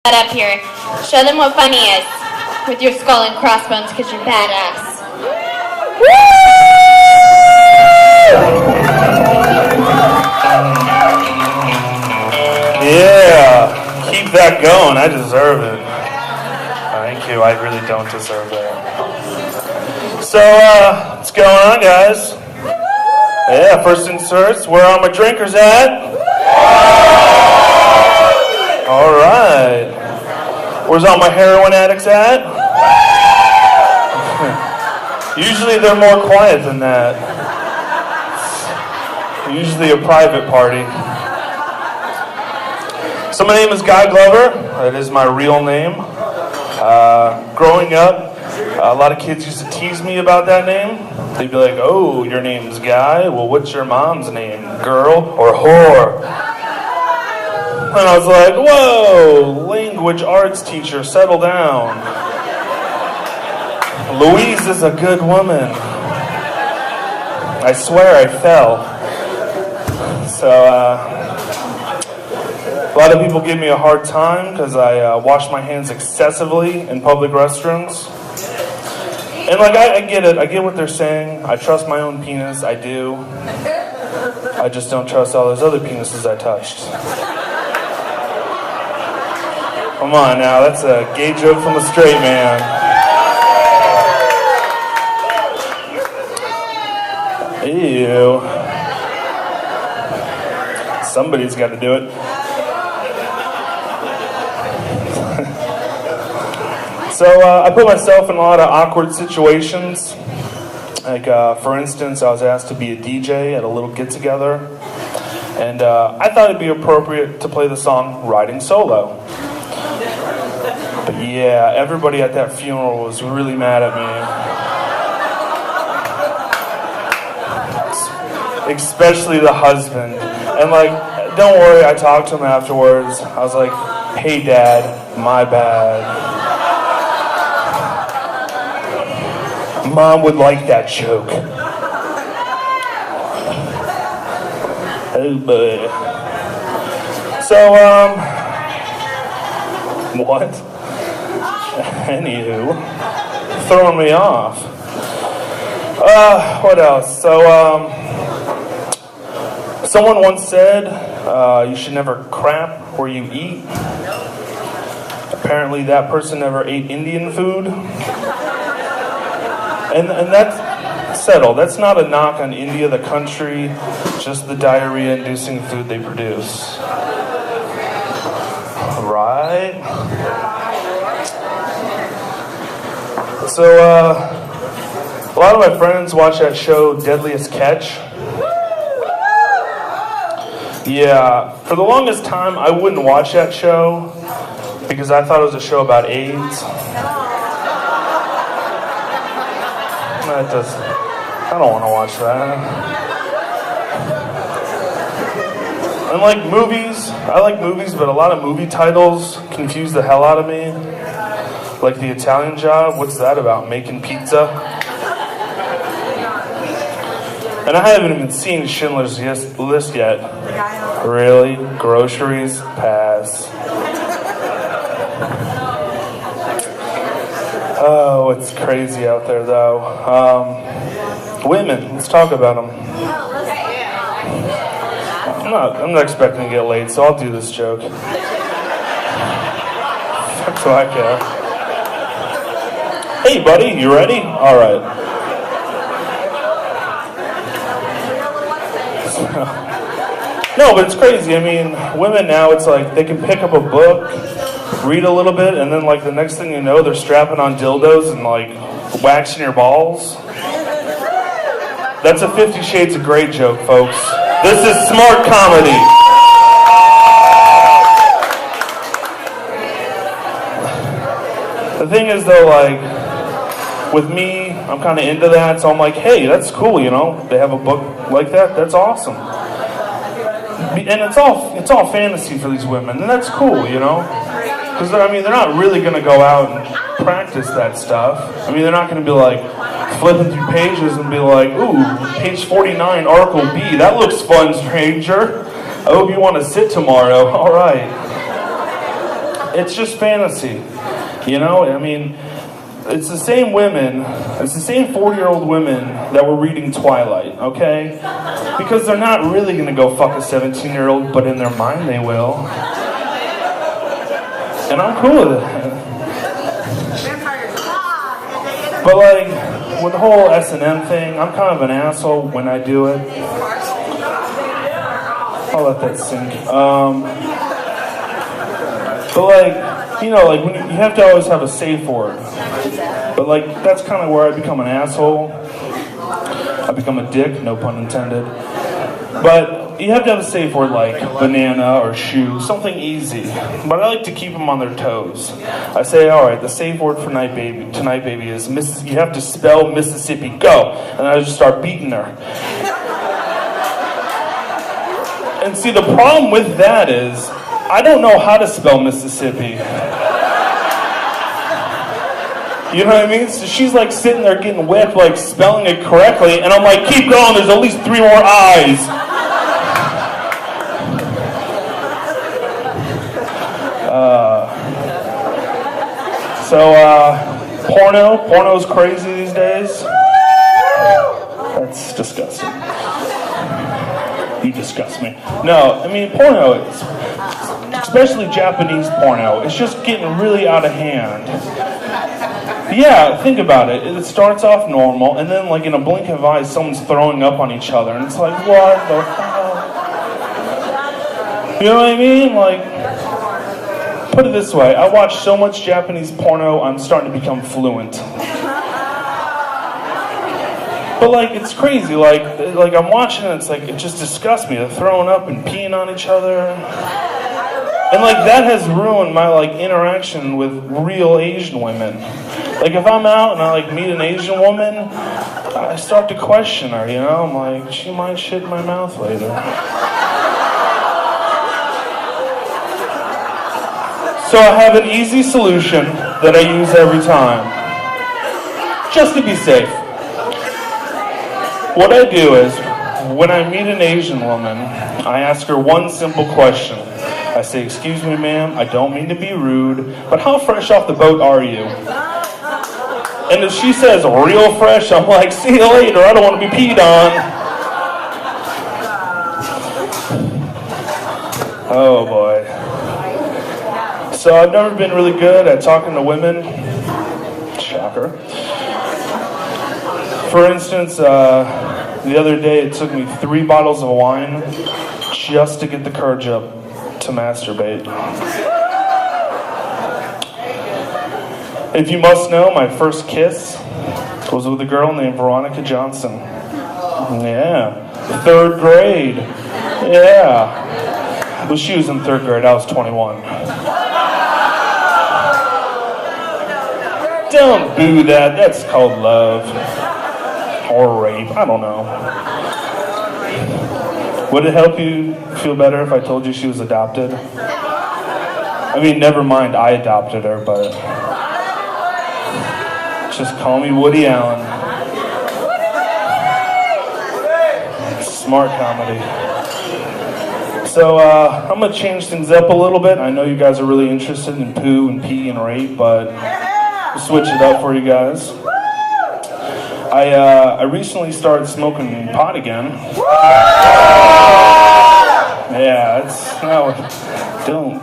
That up here. Show them what funny is with your skull and crossbones because you're badass. Yeah, keep that going. I deserve it. Thank you. I really don't deserve that. So, what's going on, guys? Yeah, first things first. Where are my drinkers at? All right. Where's all my heroin addicts at? Usually they're more quiet than that. Usually a private party. So my name is Guy Glover. That is my real name. Growing up, a lot of kids used to tease me about that name. They'd be like, "Oh, your name's Guy? Well, what's your mom's name? Girl or whore?" And I was like, "Whoa, language arts teacher, settle down. Louise is a good woman." I swear I fell. So, a lot of people give me a hard time because I wash my hands excessively in public restrooms. And I get it. I get what they're saying. I trust my own penis. I do. I just don't trust all those other penises I touched. Come on now, that's a gay joke from a straight man. Ew. Somebody's got to do it. So I put myself in a lot of awkward situations. Like, for instance, I was asked to be a DJ at a little get-together. And I thought it'd be appropriate to play the song Riding Solo. But yeah, everybody at that funeral was really mad at me. Especially the husband. And don't worry, I talked to him afterwards. I was like, "Hey Dad, my bad. Mom would like that joke." Oh boy. So, what? Anywho, throwing me off. What else? So, someone once said, you should never crap where you eat. Apparently that person never ate Indian food. And that's settled. That's not a knock on India, the country, just the diarrhea-inducing food they produce. Right? So, a lot of my friends watch that show, Deadliest Catch. Yeah, for the longest time, I wouldn't watch that show because I thought it was a show about AIDS. I don't want to watch that. And movies, I like movies, but a lot of movie titles confuse the hell out of me. Like The Italian Job, what's that about? Making pizza? And I haven't even seen Schindler's List yet. Really? Groceries? Pass. Oh, it's crazy out there, though. Women, let's talk about them. I'm not expecting to get laid, so I'll do this joke. Fuck do I care? Hey, buddy, you ready? All right. No, but it's crazy. I mean, women now, it's like they can pick up a book, read a little bit, and then the next thing you know, they're strapping on dildos and waxing your balls. That's a 50 Shades of Grey joke, folks. This is smart comedy. The thing is though, with me, I'm kind of into that, so I'm like, hey, that's cool, they have a book like that, that's awesome. And it's all fantasy for these women, and that's cool, Because, they're not really going to go out and practice that stuff. They're not going to be flipping through pages and be like, "Ooh, page 49, Article B, that looks fun, stranger. I hope you want to sit tomorrow." All right. It's just fantasy. You know, I mean, it's the same women, it's the same 40-year-old women that were reading Twilight, okay? Because they're not really going to go fuck a 17-year-old, but in their mind they will. And I'm cool with it. But like, with the whole S&M thing, I'm kind of an asshole when I do it. I'll let that sink. But like, you know, like when you have to always have a safe word. But like, that's kind of where I become an asshole. I become a dick, no pun intended. But you have to have a safe word like banana or shoe, something easy. But I like to keep them on their toes. I say, all right, the safe word for tonight, baby, is you have to spell Mississippi. Go, and I just start beating her. And see, the problem with that is I don't know how to spell Mississippi. You know what I mean? So she's like sitting there getting whipped, like spelling it correctly, and I'm like, keep going, there's at least 3 more I's. Porno's crazy these days. That's disgusting. You disgust me. No, I mean, porno, especially Japanese porno, it's just getting really out of hand. Yeah, think about it. It starts off normal, and then, like, in a blink of eyes, someone's throwing up on each other, and it's like, what the hell? You know what I mean? Like, put it this way. I watch so much Japanese porno, I'm starting to become fluent. But, like, it's crazy. Like I'm watching it, it's like, it just disgusts me. They're throwing up and peeing on each other. And, like, that has ruined my, like, interaction with real Asian women. Like, if I'm out and I, like, meet an Asian woman, I start to question her, you know? I'm like, she might shit in my mouth later. So I have an easy solution that I use every time. Just to be safe. What I do is, when I meet an Asian woman, I ask her one simple question. I say, excuse me, ma'am, I don't mean to be rude, but how fresh off the boat are you? And if she says real fresh, I'm like, see you later, I don't want to be peed on. Oh boy. So I've never been really good at talking to women. Shocker. For instance, the other day it took me 3 bottles of wine just to get the courage up to masturbate. If you must know, my first kiss was with a girl named Veronica Johnson. Yeah. 3rd grade. Yeah. Well, she was in 3rd grade. I was 21. Don't boo that. That's called love. Or rape. I don't know. Would it help you feel better if I told you she was adopted? I mean, never mind, I adopted her, but just call me Woody Allen. Smart comedy. So, I'm going to change things up a little bit. I know you guys are really interested in poo and pee and rape, but we'll switch it up for you guys. I recently started smoking pot again. Yeah, it's no.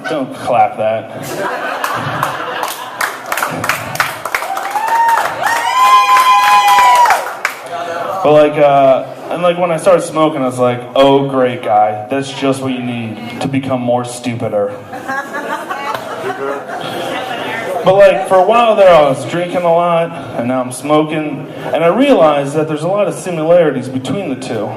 Don't clap that. But like when I started smoking, I was like, oh great guy, that's just what you need to become more stupider. But like for a while there, I was drinking a lot, and now I'm smoking, and I realized that there's a lot of similarities between the two.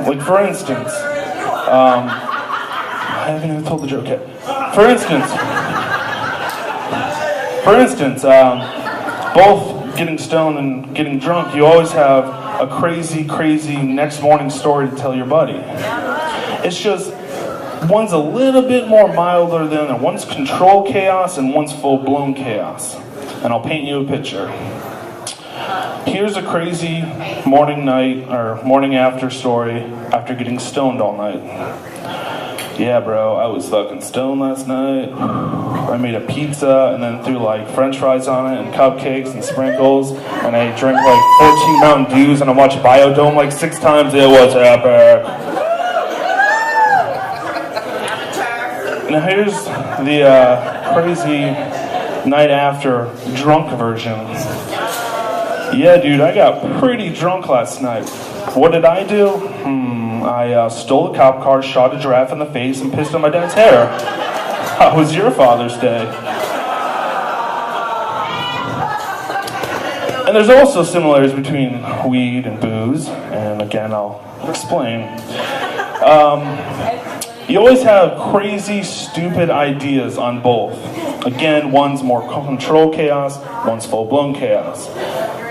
Like for instance, I haven't even told the joke yet. For instance, both getting stoned and getting drunk, you always have a crazy next morning story to tell your buddy. It's just one's a little bit more milder than the other. One's controlled chaos and one's full-blown chaos. And I'll paint you a picture. Here's a crazy morning after story after getting stoned all night. Yeah, bro, I was fucking stoned last night. I made a pizza and then threw like french fries on it and cupcakes and sprinkles. And I drank like 14 Mountain Dews and I watched Biodome like 6 times. It was epic. Now here's the crazy night after drunk version. Yeah, dude, I got pretty drunk last night. What did I do? I stole a cop car, shot a giraffe in the face, and pissed on my dad's hair. How was your Father's Day? And there's also similarities between weed and booze, and again, I'll explain. You always have crazy, stupid ideas on both. Again, one's more controlled chaos, one's full-blown chaos.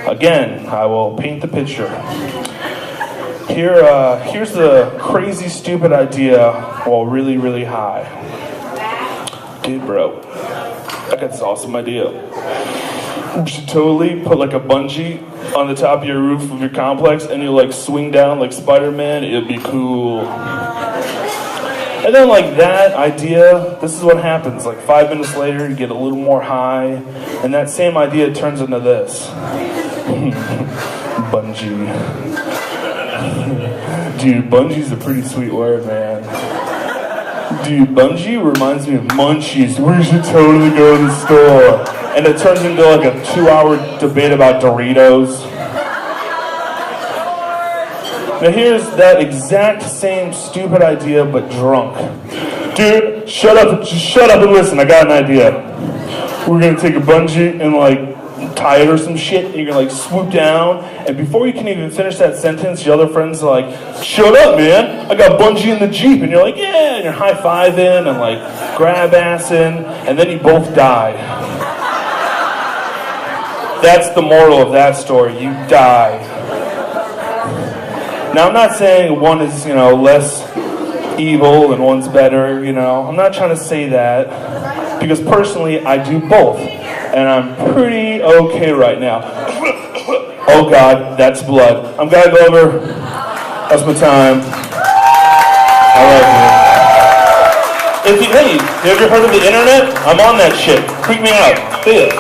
Again, I will paint the picture. Here's the crazy, stupid idea while really, really high. Dude, bro, I got this awesome idea. You should totally put like a bungee on the top of your roof of your complex and you like swing down like Spider-Man. It'd be cool. And then like that idea, this is what happens. Like 5 minutes later, you get a little more high, and that same idea turns into this. Bungee. Dude, bungee's a pretty sweet word, man. Dude, bungee reminds me of munchies. We should totally go to the store. And it turns into like a 2-hour debate about Doritos. Now here's that exact same stupid idea, but drunk. Dude, shut up and listen, I got an idea. We're gonna take a bungee and like tie it or some shit, and you're gonna like swoop down, and before you can even finish that sentence, your other friends are like, shut up, man, I got bungee in the Jeep, and you're like, yeah, and you're high-fiving and like grab-assing, and then you both die. That's the moral of that story, you die. Now I'm not saying one is, less evil and one's better, I'm not trying to say that, because personally I do both. And I'm pretty okay right now. Oh God, that's blood. I'm Guy Glover. That's my time. I love you. Hey, you ever heard of the internet? I'm on that shit. Freak me out. See ya.